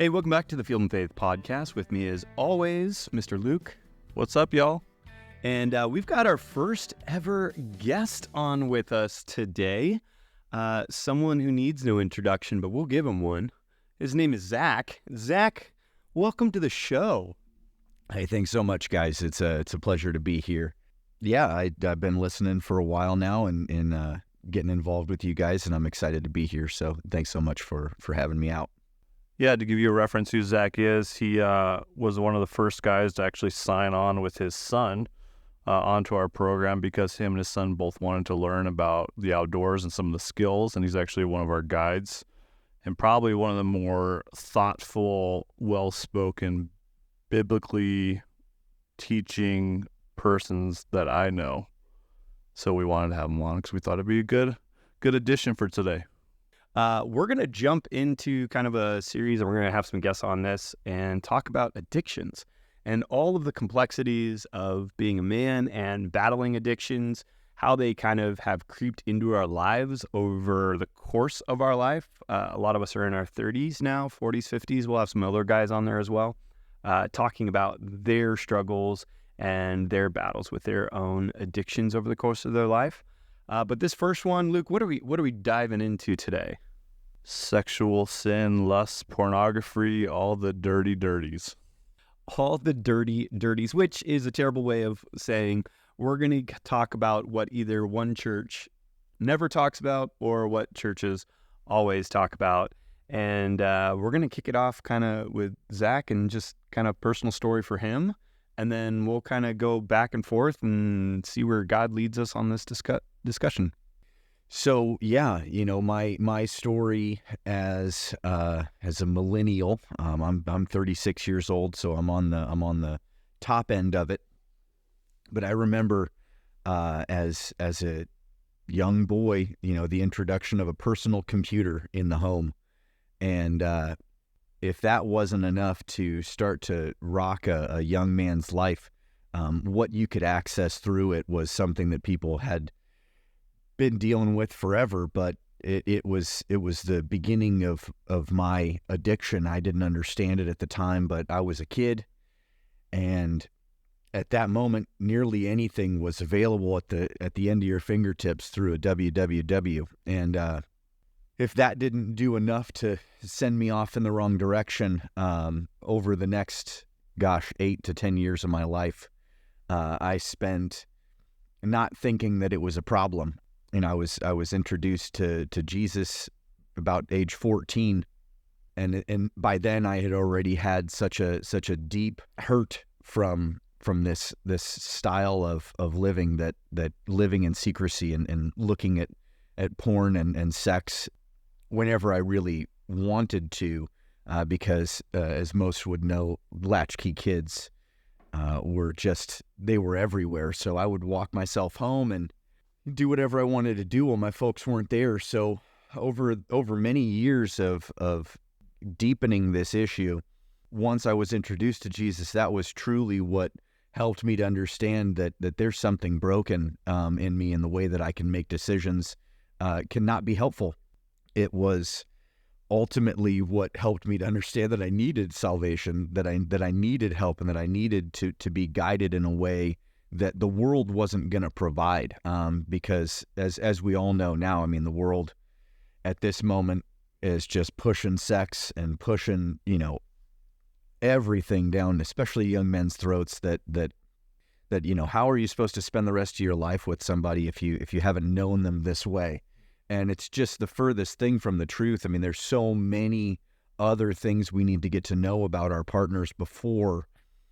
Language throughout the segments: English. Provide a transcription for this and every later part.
Hey, welcome back to the Field and Faith podcast. With me, as always, Mr. Luke. What's up, y'all? And we've got our first ever guest on with us today. Someone who needs no introduction, but we'll give him one. His name is Zach. Zach, welcome to the show. Hey, thanks so much, guys. It's a pleasure to be here. Yeah, I've been listening for a while now and getting involved with you guys, and I'm excited to be here. So thanks so much for having me out. Yeah, to give you a reference who Zach is, he was one of the first guys to actually sign on with his son onto our program because him and his son both wanted to learn about the outdoors and some of the skills, and he's actually one of our guides and probably one of the more thoughtful, well-spoken, biblically teaching persons that I know. So we wanted to have him on because we thought it'd be a good addition for today. We're going to jump into kind of a series, and we're going to have some guests on this and talk about addictions and all of the complexities of being a man and battling addictions, how they kind of have creeped into our lives over the course of our life. A lot of us are in our 30s now, 40s, 50s. We'll have some older guys on there as well, talking about their struggles and their battles with their own addictions over the course of their life. But this first one, Luke, what are we diving into today? Sexual sin, lust, pornography, all the dirty dirties. All the dirty dirties, which is a terrible way of saying we're going to talk about what either one church never talks about or what churches always talk about. And we're going to kick it off kind of with Zach and just kind of personal story for him. And then we'll kind of go back and forth and see where God leads us on this discussion. So yeah, my story as a millennial. I'm 36 years old, so I'm on the top end of it. But I remember as a young boy, the introduction of a personal computer in the home, and if that wasn't enough to start to rock a young man's life, what you could access through it was something that people had been dealing with forever, but it was the beginning of my addiction. I didn't understand it at the time, but I was a kid, and at that moment, nearly anything was available at the end of your fingertips through a www. And if that didn't do enough to send me off in the wrong direction, over the next 8 to 10 years of my life, I spent not thinking that it was a problem. And I was introduced to Jesus about age 14, and by then I had already had such a deep hurt from this style of living, that living in secrecy and looking at porn and sex whenever I really wanted to, because as most would know, latchkey kids they were everywhere. So I would walk myself home and do whatever I wanted to do while my folks weren't there. So over many years of deepening this issue, once I was introduced to Jesus, that was truly what helped me to understand that there's something broken in me, and the way that I can make decisions cannot be helpful. It was ultimately what helped me to understand that I needed salvation, that I needed help, and that I needed to be guided in a way that the world wasn't going to provide, because as we all know now, the world at this moment is just pushing sex and pushing, everything down, especially young men's throats, that how are you supposed to spend the rest of your life with somebody if you haven't known them this way? And it's just the furthest thing from the truth. there's so many other things we need to get to know about our partners before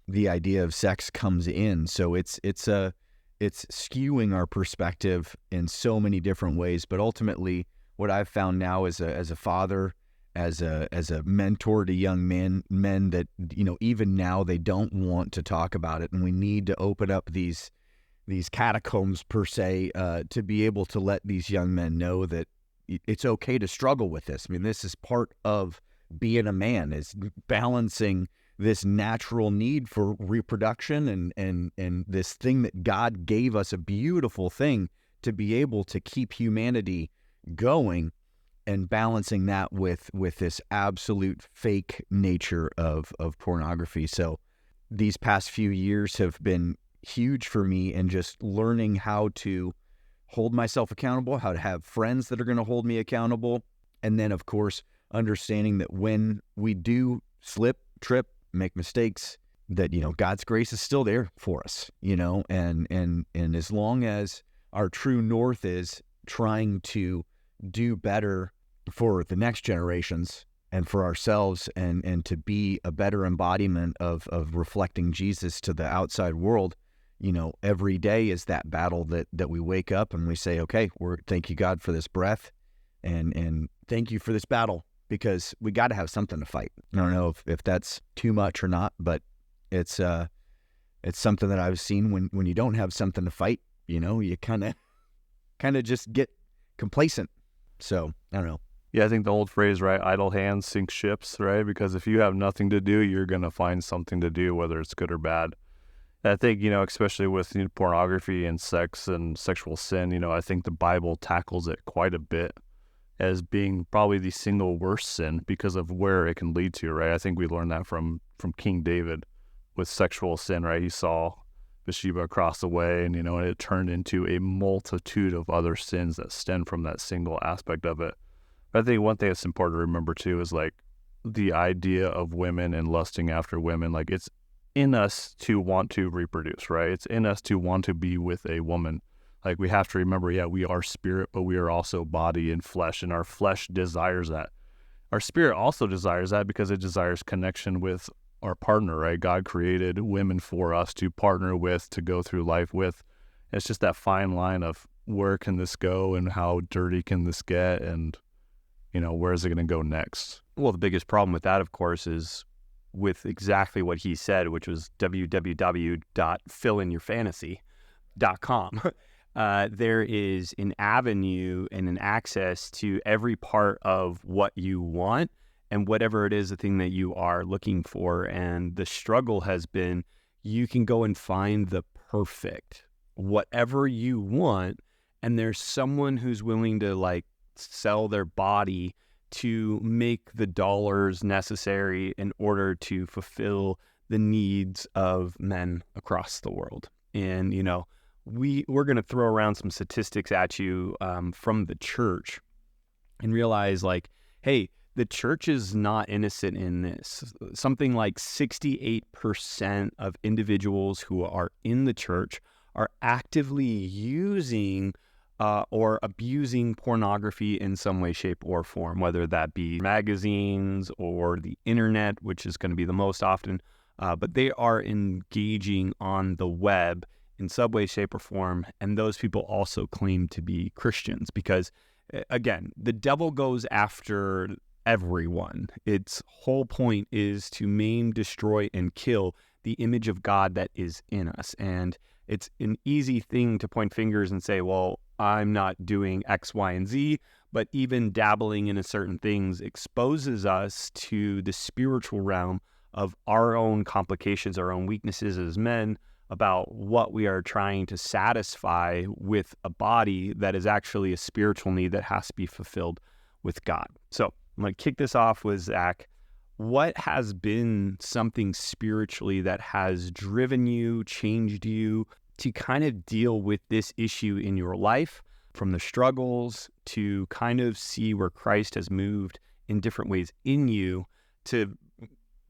the idea of sex comes in. So it's skewing our perspective in so many different ways. But ultimately, what I've found now as a father, as a mentor to young men that even now they don't want to talk about it, and we need to open up these catacombs per se, to be able to let these young men know that it's okay to struggle with this. This is part of being a man, is balancing this natural need for reproduction and this thing that God gave us, a beautiful thing to be able to keep humanity going, and balancing that with this absolute fake nature of pornography. So these past few years have been huge for me in just learning how to hold myself accountable, how to have friends that are going to hold me accountable. And then, of course, understanding that when we do slip, trip, make mistakes, that, God's grace is still there for us, and as long as our true north is trying to do better for the next generations and for ourselves, and to be a better embodiment of reflecting Jesus to the outside world, every day is that battle that we wake up and we say, okay, thank you, God, for this breath, and thank you for this battle, because we got to have something to fight. I don't know if that's too much or not, but it's something that I've seen when you don't have something to fight, you kind of just get complacent. So I don't know. Yeah, I think the old phrase, right? Idle hands sink ships, right? Because if you have nothing to do, you're going to find something to do, whether it's good or bad. And I think, especially with pornography and sex and sexual sin, I think the Bible tackles it quite a bit as being probably the single worst sin because of where it can lead to, right? I think we learned that from King David with sexual sin, right? He saw Bathsheba across the way, and it turned into a multitude of other sins that stem from that single aspect of it. But I think one thing that's important to remember too is like the idea of women and lusting after women. Like, it's in us to want to reproduce, right? It's in us to want to be with a woman. Like, we have to remember, yeah, we are spirit, but we are also body and flesh, and our flesh desires that. Our spirit also desires that because it desires connection with our partner, right? God created women for us to partner with, to go through life with. It's just that fine line of where can this go and how dirty can this get, and, where is it going to go next? Well, the biggest problem with that, of course, is with exactly what he said, which was www.fillinyourfantasy.com. There is an avenue and an access to every part of what you want and whatever it is, the thing that you are looking for. And the struggle has been, you can go and find the perfect, whatever you want, and there's someone who's willing to sell their body to make the dollars necessary in order to fulfill the needs of men across the world. And, we're going to throw around some statistics at you from the church and realize, hey, the church is not innocent in this. Something like 68% of individuals who are in the church are actively using or abusing pornography in some way, shape, or form, whether that be magazines or the internet, which is going to be the most often. But they are engaging on the web in some way, shape, or form. And those people also claim to be Christians because, again, the devil goes after everyone. Its whole point is to maim, destroy, and kill the image of God that is in us. And it's an easy thing to point fingers and say, well, I'm not doing X, Y, and Z, but even dabbling in certain things exposes us to the spiritual realm of our own complications, our own weaknesses as men, about what we are trying to satisfy with a body that is actually a spiritual need that has to be fulfilled with God. So I'm going to kick this off with Zach. What has been something spiritually that has driven you, changed you to kind of deal with this issue in your life, from the struggles to kind of see where Christ has moved in different ways in you to,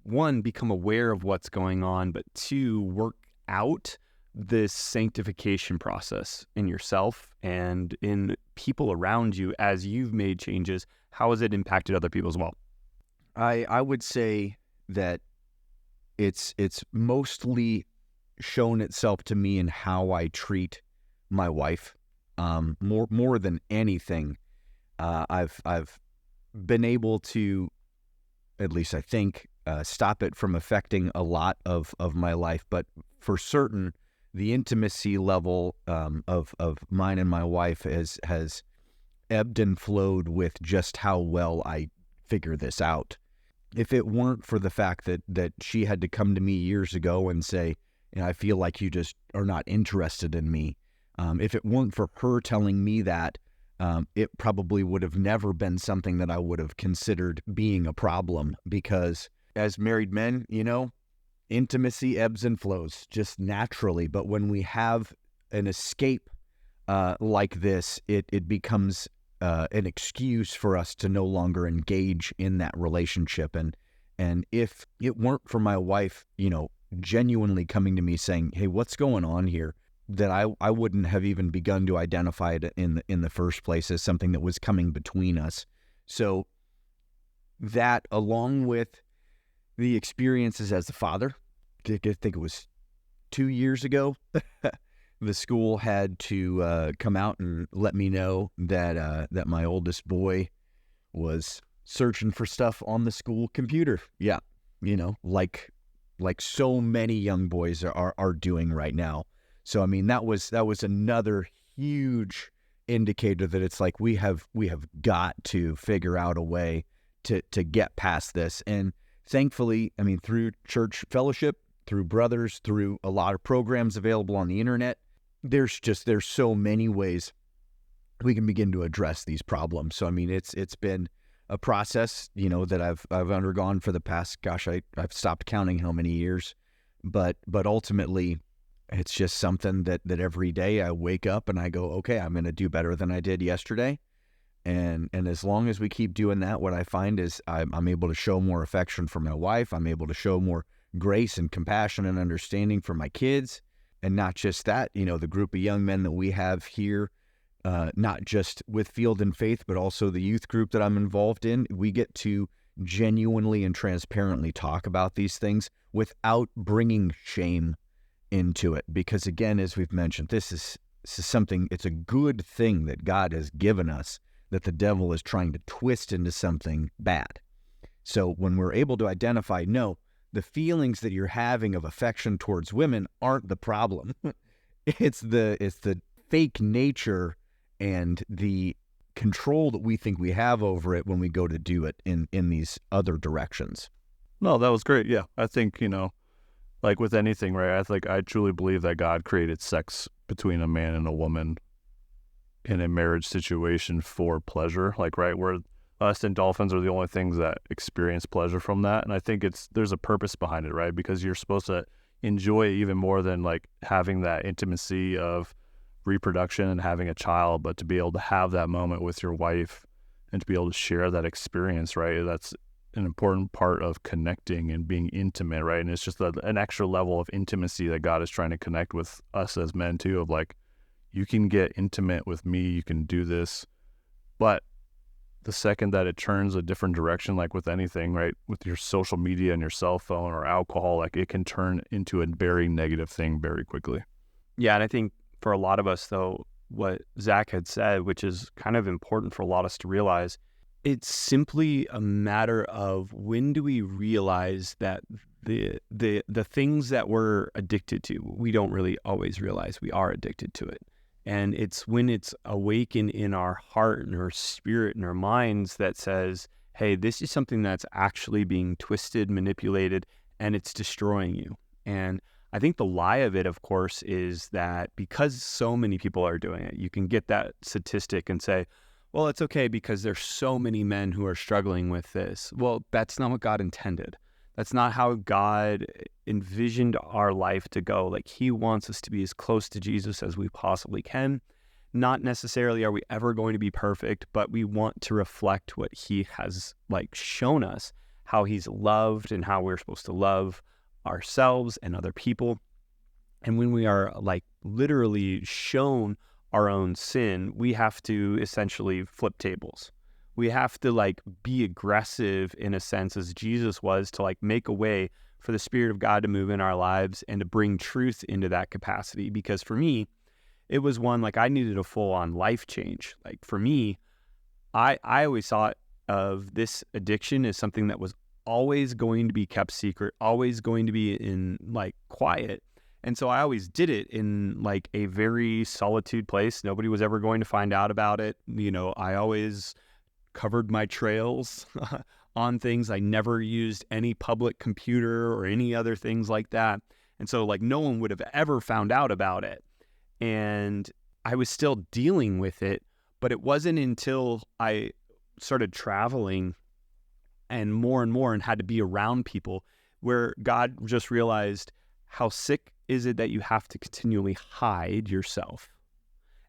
one, become aware of what's going on, but two, work out this sanctification process in yourself and in people around you as you've made changes? How has it impacted other people as well? I would say that it's mostly shown itself to me in how I treat my wife. More than anything, I've been able to, at least I think, stop it from affecting a lot of my life. But for certain, the intimacy level of mine and my wife has ebbed and flowed with just how well I figure this out. If it weren't for the fact that she had to come to me years ago and say, I feel like you just are not interested in me. If it weren't for her telling me that, it probably would have never been something that I would have considered being a problem, because as married men, intimacy ebbs and flows just naturally. But when we have an escape like this, it becomes an excuse for us to no longer engage in that relationship. And if it weren't for my wife, genuinely coming to me saying, "Hey, what's going on here?" that I wouldn't have even begun to identify it in the first place as something that was coming between us. So that, along with the experiences as a father, I think it was 2 years ago, the school had to come out and let me know that my oldest boy was searching for stuff on the school computer. Yeah, like so many young boys are doing right now. So I mean, that was another huge indicator that it's like we have got to figure out a way to get past this. And thankfully, I mean, through church fellowship, through brothers, through a lot of programs available on the internet, there's so many ways we can begin to address these problems. So I mean, it's been a process, that I've undergone for the past, I've stopped counting how many years, but ultimately it's just something that every day I wake up and I go, okay, I'm going to do better than I did yesterday. And as long as we keep doing that, what I find is I'm able to show more affection for my wife. I'm able to show more grace and compassion and understanding for my kids. And not just that, the group of young men that we have here, not just with Field and Faith, but also the youth group that I'm involved in, we get to genuinely and transparently talk about these things without bringing shame into it. Because again, as we've mentioned, this is something, it's a good thing that God has given us, that the devil is trying to twist into something bad. So when we're able to identify, no, the feelings that you're having of affection towards women aren't the problem. It's the fake nature and the control that we think we have over it when we go to do it in these other directions. No, that was great. Yeah, I think, like with anything, right? I truly believe that God created sex between a man and a woman in a marriage situation for pleasure. Like, right, where us and dolphins are the only things that experience pleasure from that. And I think there's a purpose behind it, right? Because you're supposed to enjoy it even more than like having that intimacy of reproduction and having a child, but to be able to have that moment with your wife and to be able to share that experience, right? That's an important part of connecting and being intimate, right? And it's just an extra level of intimacy that God is trying to connect with us as men too, of like, you can get intimate with me, you can do this, but the second that it turns a different direction, like with anything, right, with your social media and your cell phone or alcohol, like it can turn into a very negative thing very quickly. Yeah, and I think for a lot of us, though, what Zach had said, which is kind of important for a lot of us to realize, it's simply a matter of when do we realize that the things that we're addicted to, we don't really always realize we are addicted to it. And it's when it's awakened in our heart and our spirit and our minds that says, hey, this is something that's actually being twisted, manipulated, and it's destroying you. And I think the lie of it, of course, is that because so many people are doing it, you can get that statistic and say, well, it's okay because there's so many men who are struggling with this. Well, that's not what God intended. That's not how God envisioned our life to go. Like, he wants us to be as close to Jesus as we possibly can. Not necessarily are we ever going to be perfect, but we want to reflect what he has shown us, how he's loved and how we're supposed to love ourselves and other people. And when we are literally shown our own sin, we have to essentially flip tables. We have to be aggressive in a sense, as Jesus was, to make a way for the Spirit of God to move in our lives and to bring truth into that capacity. Because for me, it was one, I needed a full-on life change. For me, I always thought of this addiction as something that was always going to be kept secret, always going to be in quiet. And so I always did it in a very solitude place. Nobody was ever going to find out about it. I always covered my trails on things. I never used any public computer or any other things like that. And so no one would have ever found out about it. And I was still dealing with it, But it wasn't until I started traveling and more and had to be around people where God just realized, how sick is it that you have to continually hide yourself?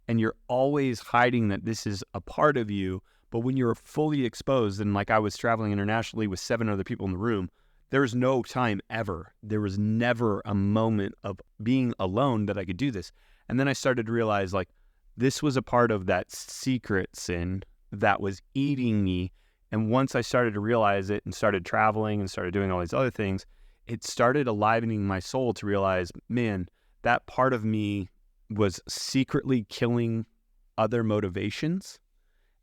And you're always hiding that this is a part of you. But when you're fully exposed, and like I was traveling internationally with 7 other people in the room, there's no time ever. There was never a moment of being alone that I could do this. And then I started to realize, like, this was a part of that secret sin that was eating me. And once I started to realize it and started traveling and started doing all these other things, it started enlivening my soul to realize, man, that part of me was secretly killing other motivations,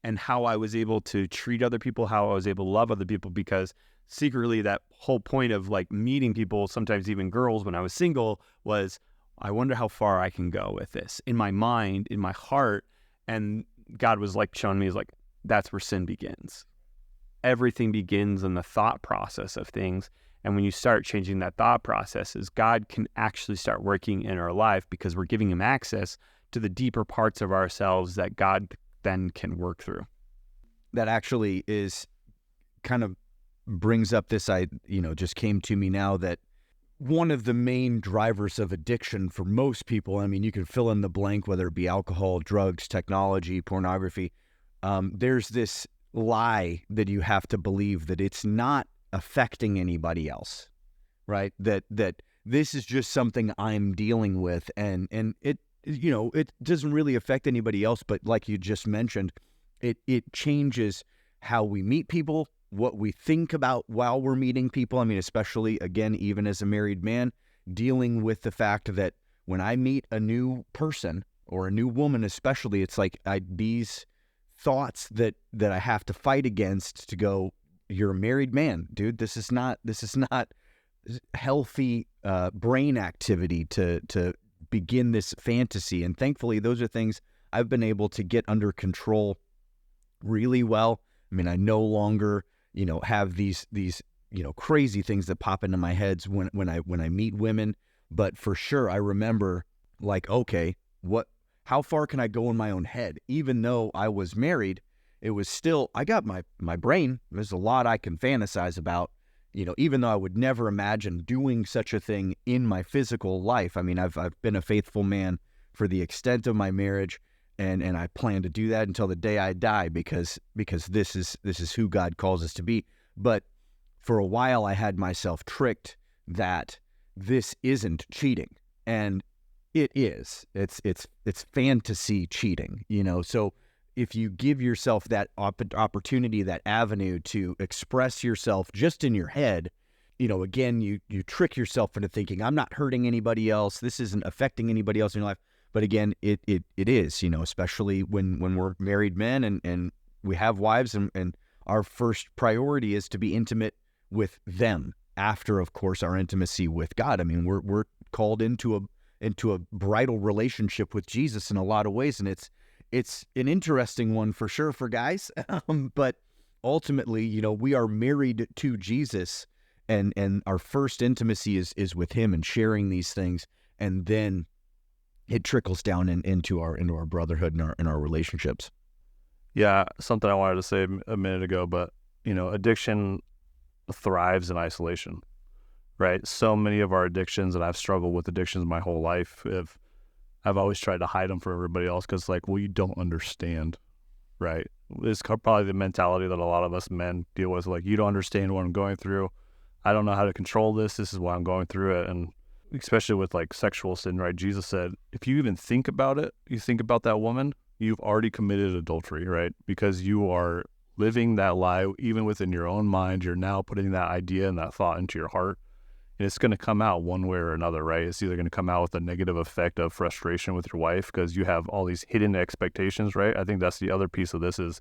and how I was able to treat other people, how I was able to love other people, because secretly that whole point of like meeting people, sometimes even girls when I was single, was I wonder how far I can go with this in my mind, in my heart. And God was like showing me, is like, that's where sin begins. Everything begins in the thought process of things. And when you start changing that thought processes, God can actually start working in our life, because we're giving him access to the deeper parts of ourselves that God then can work through. That actually is kind of brings up this, just came to me now, that one of the main drivers of addiction for most people, I mean, you can fill in the blank, whether it be alcohol, drugs, technology, pornography. There's this lie that you have to believe that it's not affecting anybody else, right? That this is just something I'm dealing with, and it doesn't really affect anybody else. But like you just mentioned, it changes how we meet people, what we think about while we're meeting people. I mean, especially, again, even as a married man, dealing with the fact that when I meet a new person or a new woman, especially, it's like these thoughts that I have to fight against to go, you're a married man, dude. This is not healthy brain activity to begin this fantasy. And thankfully, those are things I've been able to get under control really well. I mean, I no longer, have these crazy things that pop into my heads when I meet women. But for sure, I remember, like, okay, how far can I go in my own head? Even though I was married, it was still, I got my brain. There's a lot I can fantasize about, even though I would never imagine doing such a thing in my physical life. I mean, I've been a faithful man for the extent of my marriage, and I plan to do that until the day I die, because this is who God calls us to be. But for a while, I had myself tricked that this isn't cheating, and it is. It's fantasy cheating, So if you give yourself that opportunity, that avenue to express yourself just in your head, again, you trick yourself into thinking, I'm not hurting anybody else. This isn't affecting anybody else in your life. But again, it is, especially when we're married men and we have wives, and our first priority is to be intimate with them after, of course, our intimacy with God. I mean, we're called into a bridal relationship with Jesus in a lot of ways, and it's an interesting one for sure for guys. But ultimately, we are married to Jesus, and our first intimacy is with him and sharing these things, and then it trickles down into our brotherhood and our relationships. Yeah, something I wanted to say a minute ago, but addiction thrives in isolation, right? So many of our addictions, and I've struggled with addictions my whole life, I've always tried to hide them from everybody else, because you don't understand, right? It's probably the mentality that a lot of us men deal with. Like, you don't understand what I'm going through. I don't know how to control this. This is why I'm going through it. And especially with like sexual sin, right? Jesus said, if you even think about it, you think about that woman, you've already committed adultery, right? Because you are living that lie even within your own mind. You're now putting that idea and that thought into your heart. And it's going to come out one way or another, right? It's either going to come out with a negative effect of frustration with your wife because you have all these hidden expectations, right? I think that's the other piece of this, is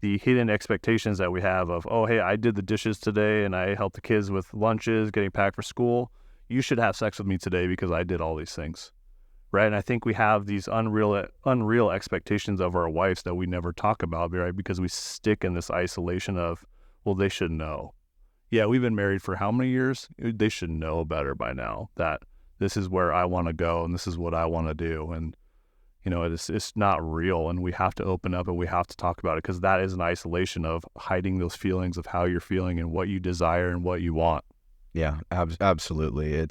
the hidden expectations that we have of, oh, hey, I did the dishes today and I helped the kids with lunches, getting packed for school. You should have sex with me today because I did all these things, right? And I think we have these unreal expectations of our wives that we never talk about, right? Because we stick in this isolation of, well, they should know. Yeah, we've been married for how many years? They should know better by now that this is where I want to go and this is what I want to do. And, it's not real, and we have to open up and we have to talk about it, because that is an isolation of hiding those feelings of how you're feeling and what you desire and what you want. Yeah, absolutely.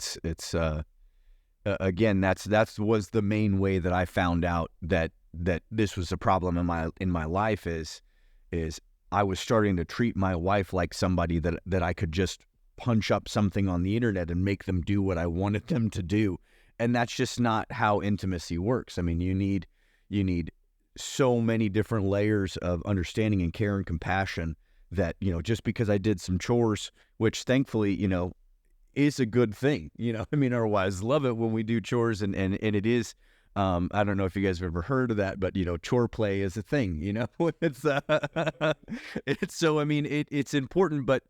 Again, that was the main way that I found out that this was a problem in my life is I was starting to treat my wife like somebody that I could just punch up something on the internet and make them do what I wanted them to do. And that's just not how intimacy works. I mean, you need so many different layers of understanding and care and compassion that, just because I did some chores, which thankfully, is a good thing. I mean, our wives love it when we do chores, and it is, I don't know if you guys have ever heard of that, but chore play is a thing. It's so, I mean, it's important. But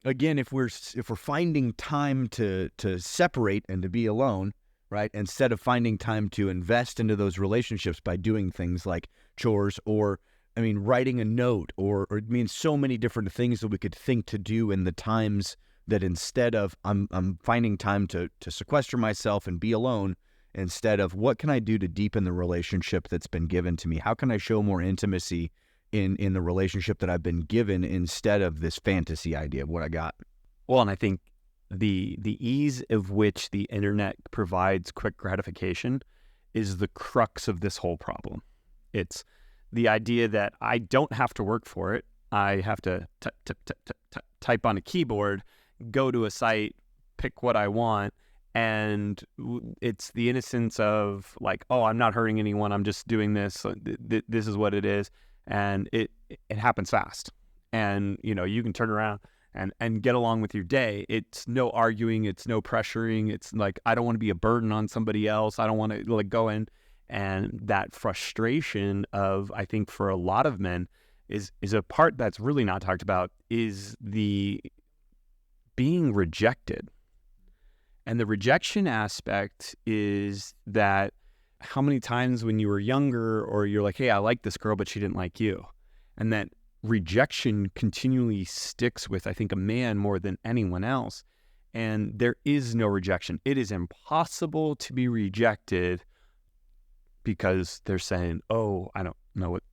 again, if we're finding time to separate and to be alone, right, instead of finding time to invest into those relationships by doing things like chores, or writing a note, or so many different things that we could think to do in the times that, instead of I'm finding time to sequester myself and be alone, instead of what can I do to deepen the relationship that's been given to me? How can I show more intimacy in the relationship that I've been given, instead of this fantasy idea of what I got? Well, and I think the ease of which the internet provides quick gratification is the crux of this whole problem. It's the idea that I don't have to work for it. I have to type on a keyboard, go to a site, pick what I want, and it's the innocence of like, oh, I'm not hurting anyone, I'm just doing this. This is what it is, and it happens fast, and you can turn around and get along with your day. It's no arguing, it's no pressuring. It's like, I don't want to be a burden on somebody else. I don't want to like go in, and that frustration of, I think for a lot of men is a part that's really not talked about, is the being rejected. And the rejection aspect is that, how many times when you were younger, or you're like, hey, I like this girl, but she didn't like you. And that rejection continually sticks with, I think, a man more than anyone else. And there is no rejection. It is impossible to be rejected, because they're saying, oh, I don't know what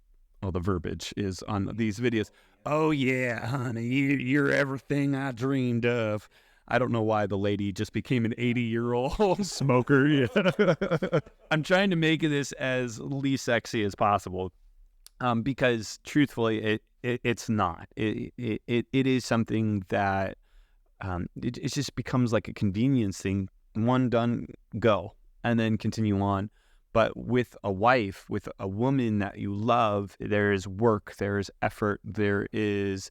all the verbiage is on these videos. Oh yeah, honey, you're everything I dreamed of. I don't know why the lady just became an 80-year-old smoker. Yeah. I'm trying to make this as least sexy as possible, because truthfully, it's not. It is something that it just becomes like a convenience thing. One done, go, and then continue on. But with a wife, with a woman that you love, there is work, there is effort, there is,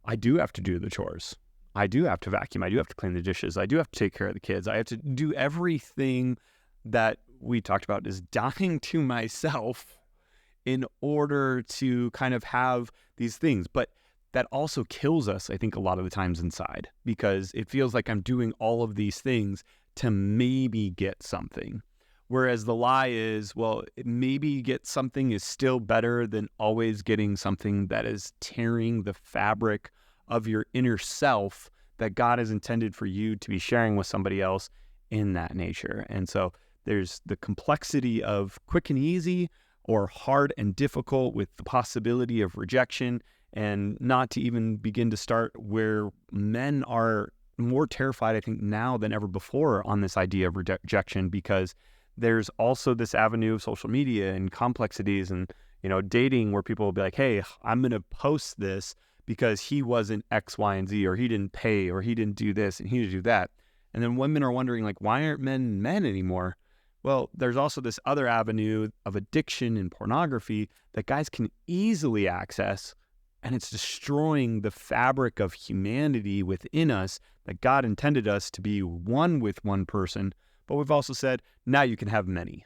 I do have to do the chores. I do have to vacuum. I do have to clean the dishes. I do have to take care of the kids. I have to do everything that we talked about, is dying to myself in order to kind of have these things. But that also kills us, I think, a lot of the times inside, because it feels like I'm doing all of these things to maybe get something. Whereas the lie is, well, maybe get something is still better than always getting something that is tearing the fabric of your inner self that God has intended for you to be sharing with somebody else in that nature. And so there's the complexity of quick and easy, or hard and difficult, with the possibility of rejection, and not to even begin to start where men are more terrified, I think, now than ever before on this idea of rejection, because there's also this avenue of social media and complexities and, dating, where people will be like, hey, I'm going to post this because he wasn't X, Y, and Z, or he didn't pay, or he didn't do this, and he didn't do that. And then women are wondering, like, why aren't men anymore? Well, there's also this other avenue of addiction and pornography that guys can easily access, and it's destroying the fabric of humanity within us, that God intended us to be one with one person. But we've also said, now you can have many.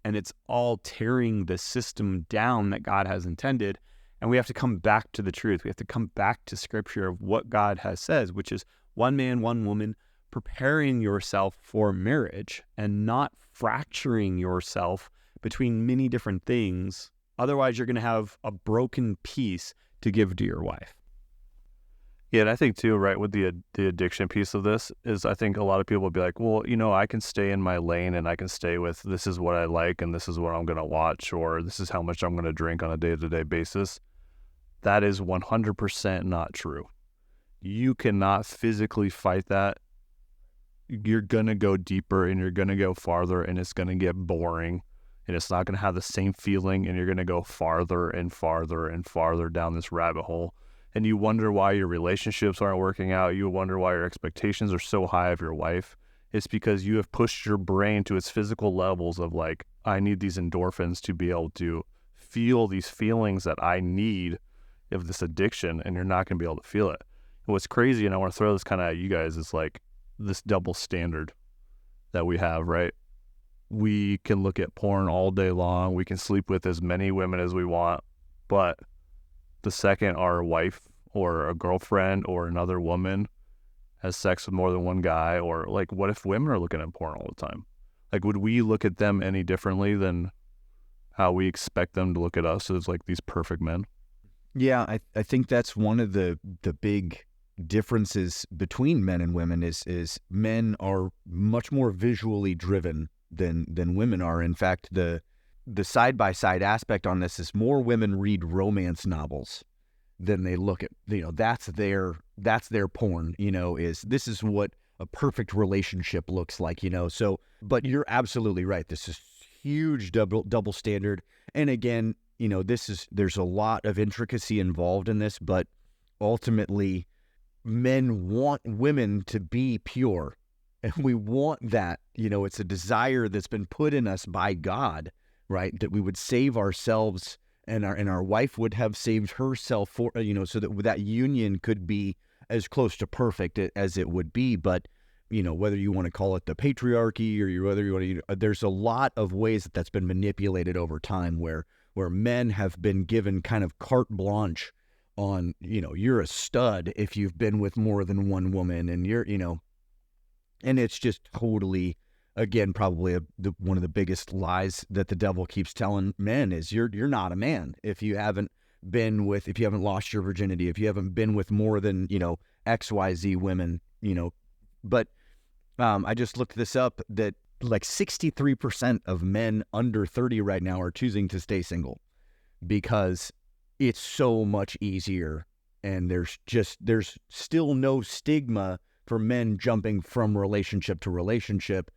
And it's all tearing the system down that God has intended. And we have to come back to the truth. We have to come back to Scripture of what God has says, which is one man, one woman, preparing yourself for marriage and not fracturing yourself between many different things. Otherwise, you're going to have a broken piece to give to your wife. Yeah, and I think too, right, with the addiction piece of this is I think a lot of people will be like, well, I can stay in my lane and I can stay with this is what I like and this is what I'm going to watch or this is how much I'm going to drink on a day-to-day basis. That is 100% not true. You cannot physically fight that. You're going to go deeper and you're going to go farther and it's going to get boring and it's not going to have the same feeling and you're going to go farther and farther and farther down this rabbit hole. And you wonder why your relationships aren't working out. You wonder why your expectations are so high of your wife. It's because you have pushed your brain to its physical levels of like, I need these endorphins to be able to feel these feelings that I need of this addiction, and you're not going to be able to feel it. And what's crazy, and I want to throw this kind of at you guys, is like this double standard that we have, right? We can look at porn all day long. We can sleep with as many women as we want, but the second our wife or a girlfriend or another woman has sex with more than one guy, or like, what if women are looking at porn all the time? Like, would we look at them any differently than how we expect them to look at us as like these perfect men? Yeah, I think that's one of the big differences between men and women is men are much more visually driven than women are. In fact, the side-by-side aspect on this is more women read romance novels than they look at, that's their porn, this is what a perfect relationship looks like, so, but you're absolutely right. This is huge double standard. And again, there's a lot of intricacy involved in this, but ultimately men want women to be pure, and we want that, it's a desire that's been put in us by God, right? That we would save ourselves and our wife would have saved herself for, so that union could be as close to perfect as it would be. But, whether you want to call it the patriarchy or whether you want to, there's a lot of ways that's been manipulated over time where men have been given kind of carte blanche on, you're a stud if you've been with more than one woman, and you're, and it's just totally, again, probably one of the biggest lies that the devil keeps telling men is you're not a man if you haven't lost your virginity, if you haven't been with more than, XYZ women, But I just looked this up that like 63% of men under 30 right now are choosing to stay single because it's so much easier, and there's still no stigma for men jumping from relationship to relationship.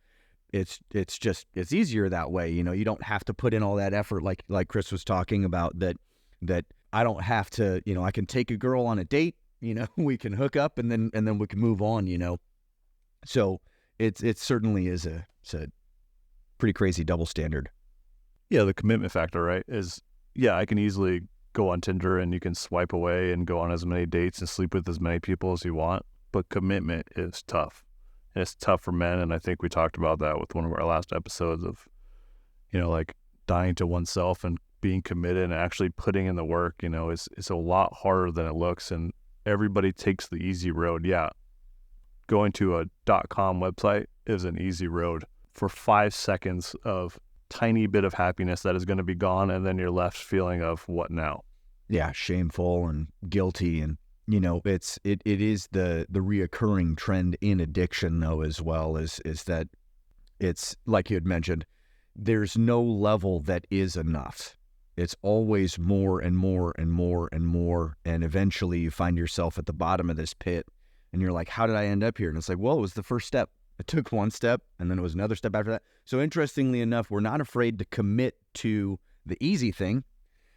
It's easier that way. You don't have to put in all that effort like Chris was talking about, that I don't have to, I can take a girl on a date, we can hook up and then we can move on, So it certainly is it's a pretty crazy double standard. Yeah, the commitment factor, right, is, I can easily go on Tinder and you can swipe away and go on as many dates and sleep with as many people as you want, but commitment is tough. And it's tough for men, and I think we talked about that with one of our last episodes of, like dying to oneself and being committed and actually putting in the work, it's a lot harder than it looks, and everybody takes the easy road. Yeah, going to a .com website is an easy road for 5 seconds of tiny bit of happiness that is going to be gone, and then you're left feeling of what now? Yeah, shameful and guilty, and it is the reoccurring trend in addiction though, as well, is that it's like you had mentioned, there's no level that is enough. It's always more and more and more and more, and eventually you find yourself at the bottom of this pit and you're like, how did I end up here? And it's like, well, it was the first step. It took one step, and then it was another step after that. So interestingly enough, we're not afraid to commit to the easy thing,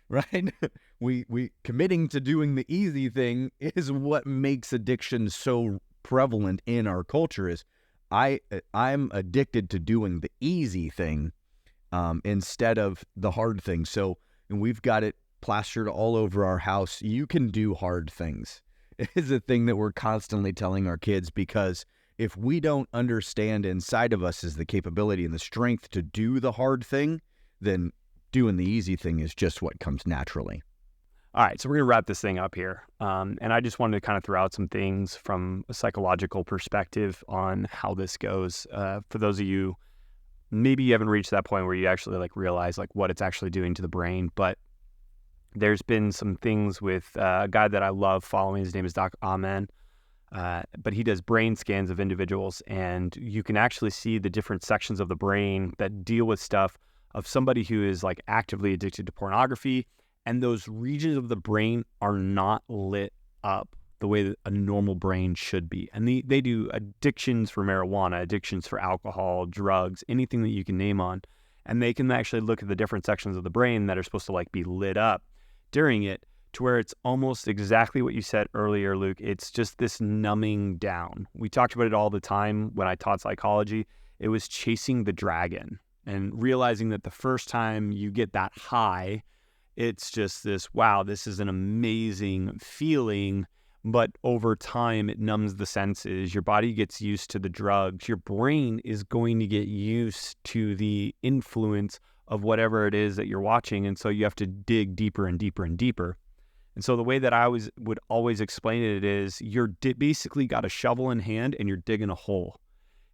right? we committing to doing the easy thing is what makes addiction so prevalent in our culture. Is I'm addicted to doing the easy thing instead of the hard thing. So, and we've got it plastered all over our house. You can do hard things. It is a thing that we're constantly telling our kids, because if we don't understand inside of us is the capability and the strength to do the hard thing, then doing the easy thing is just what comes naturally. All right, so we're going to wrap this thing up here. And I just wanted to kind of throw out some things from a psychological perspective on how this goes. For those of you, maybe you haven't reached that point where you actually realize what it's actually doing to the brain. But there's been some things with a guy that I love following. His name is Doc Amen. But he does brain scans of individuals, and you can actually see the different sections of the brain that deal with stuff of somebody who is like actively addicted to pornography. And those regions of the brain are not lit up the way that a normal brain should be. And they do addictions for marijuana, addictions for alcohol, drugs, anything that you can name on. And they can actually look at the different sections of the brain that are supposed to like be lit up during it, to where it's almost exactly what you said earlier, Luke. It's just this numbing down. We talked about it all the time when I taught psychology. It was chasing the dragon and realizing that the first time you get that high, it's just this, wow, this is an amazing feeling. But over time, it numbs the senses. Your body gets used to the drugs. Your brain is going to get used to the influence of whatever it is that you're watching. And so you have to dig deeper and deeper and deeper. And so the way that I would always explain it is you're basically got a shovel in hand and you're digging a hole.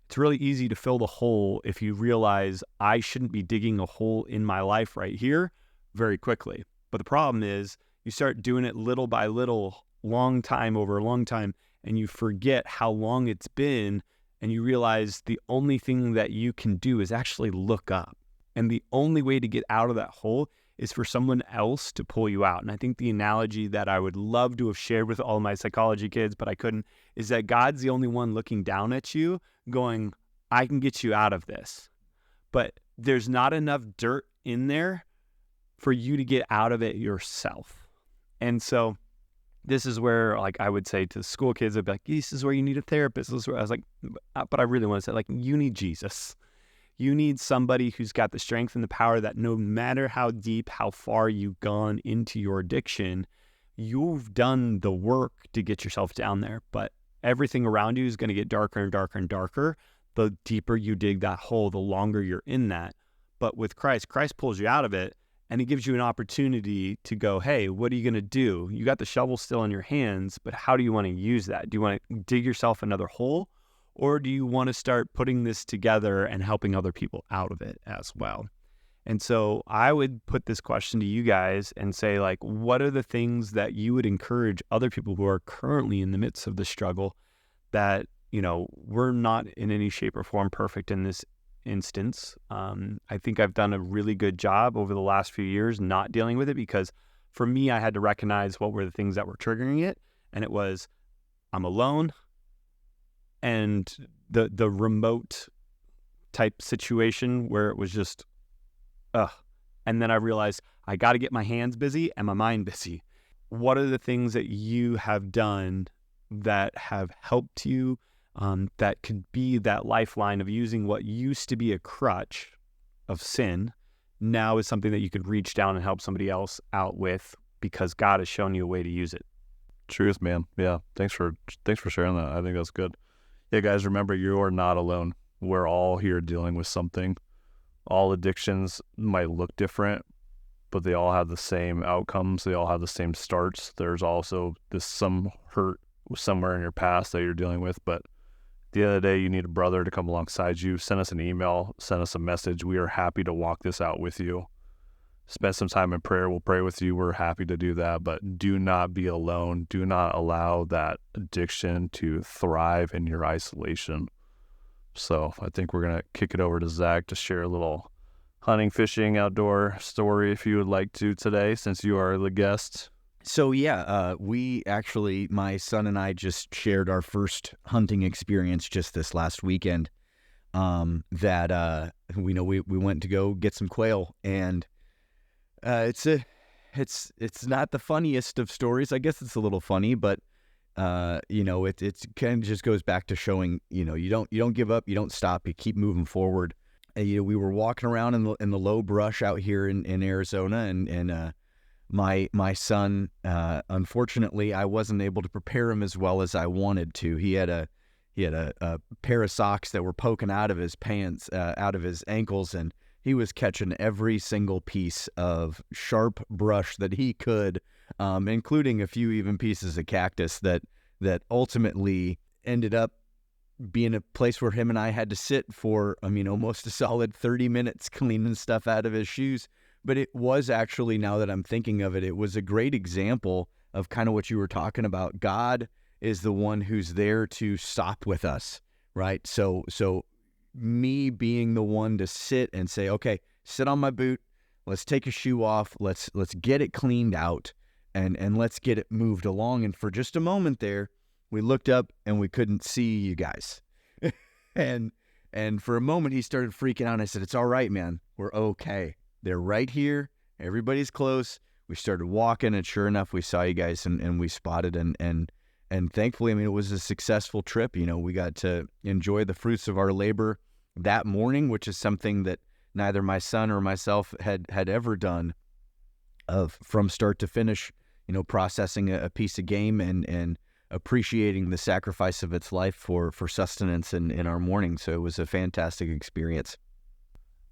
It's really easy to fill the hole if you realize I shouldn't be digging a hole in my life right here very quickly. But the problem is you start doing it little by little, long time over a long time, and you forget how long it's been, and you realize the only thing that you can do is actually look up. And the only way to get out of that hole is for someone else to pull you out. And I think the analogy that I would love to have shared with all my psychology kids, but I couldn't, is that God's the only one looking down at you going, I can get you out of this. But there's not enough dirt in there for you to get out of it yourself. And so this is where, like, I would say to school kids, I'd be like, this is where you need a therapist. This is where I was like, but I really want to say, like, you need Jesus. You need somebody who's got the strength and the power that no matter how deep, how far you've gone into your addiction, you've done the work to get yourself down there. But everything around you is going to get darker and darker and darker. The deeper you dig that hole, the longer you're in that. But with Christ pulls you out of it, and he gives you an opportunity to go, hey, what are you going to do? You got the shovel still in your hands, but how do you want to use that? Do you want to dig yourself another hole? Or do you want to start putting this together and helping other people out of it as well? And so I would put this question to you guys and say, like, what are the things that you would encourage other people who are currently in the midst of the struggle that, you know, we're not in any shape or form perfect in this instance. I think I've done a really good job over the last few years not dealing with it, because for me, I had to recognize what were the things that were triggering it. And it was, I'm alone, and the remote type situation where it was just, and then I realized I got to get my hands busy and my mind busy. What are the things that you have done that have helped you, that could be that lifeline of using what used to be a crutch of sin now is something that you could reach down and help somebody else out with because God has shown you a way to use it? Truth, man. Yeah. Thanks for sharing that. I think that's good. Yeah, guys, remember, you are not alone. We're all here dealing with something. All addictions might look different, but they all have the same outcomes. They all have the same starts. There's also some hurt somewhere in your past that you're dealing with. But at the end of the day, you need a brother to come alongside you. Send us an email. Send us a message. We are happy to walk this out with you. Spend some time in prayer. We'll pray with you. We're happy to do that. But do not be alone. Do not allow that addiction to thrive in your isolation. So I think we're going to kick it over to Zach to share a little hunting, fishing, outdoor story if you would like to today, since you are the guest. So we actually, my son and I just shared our first hunting experience just this last weekend. We went to go get some quail, and it's not the funniest of stories. I guess it's a little funny, but it kind of just goes back to showing, you don't give up, you don't stop, you keep moving forward. And, we were walking around in the low brush out here in Arizona, and my son, unfortunately, I wasn't able to prepare him as well as I wanted to. He had a pair of socks that were poking out of his pants, out of his ankles, and he was catching every single piece of sharp brush that he could, including a few even pieces of cactus that ultimately ended up being a place where him and I had to sit for, almost a solid 30 minutes cleaning stuff out of his shoes but it was actually, now that I'm thinking of it, it was a great example of kind of what you were talking about. God is the one who's there to stop with us, right? So me being the one to sit and say, okay, sit on my boot, let's take a shoe off, let's get it cleaned out, and let's get it moved along. And for just a moment there, we looked up and we couldn't see you guys. and for a moment he started freaking out. I said, it's all right, man, we're okay. They're right here, everybody's close. We started walking, and sure enough, we saw you guys, and we spotted, and thankfully, I mean, it was a successful trip. You know, we got to enjoy the fruits of our labor that morning, which is something that neither my son or myself had ever done, from start to finish, you know, processing a piece of game and appreciating the sacrifice of its life for sustenance in our morning. So it was a fantastic experience.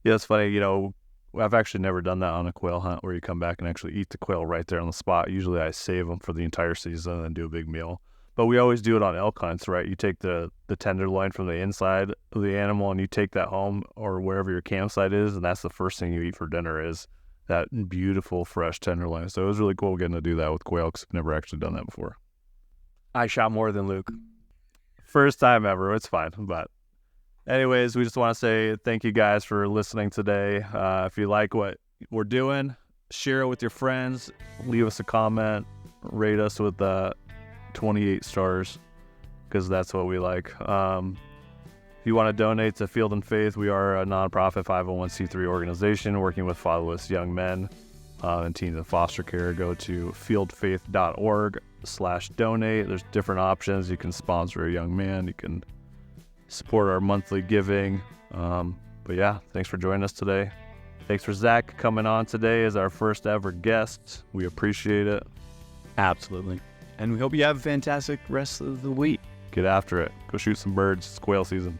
Yeah, it's funny, you know, I've actually never done that on a quail hunt where you come back and actually eat the quail right there on the spot. Usually I save them for the entire season and do a big meal. But we always do it on elk hunts, right? You take the tenderloin from the inside of the animal and you take that home or wherever your campsite is, and that's the first thing you eat for dinner is that beautiful fresh tenderloin. So it was really cool getting to do that with quail because I've never actually done that before. I shot more than Luke. First time ever. It's fine. But anyways, we just want to say thank you guys for listening today. If you like what we're doing, share it with your friends, leave us a comment, rate us with 28 stars because that's what we like. If you want to donate to Field and Faith, we are a nonprofit 501c3 organization working with fatherless young men and teens in foster care. Go to fieldfaith.org/donate. There's different options. You can sponsor a young man. You can support our monthly giving. But yeah, thanks for joining us today. Thanks for Zach coming on today as our first ever guest. We appreciate it. Absolutely. And we hope you have a fantastic rest of the week. Get after it. Go shoot some birds. It's quail season.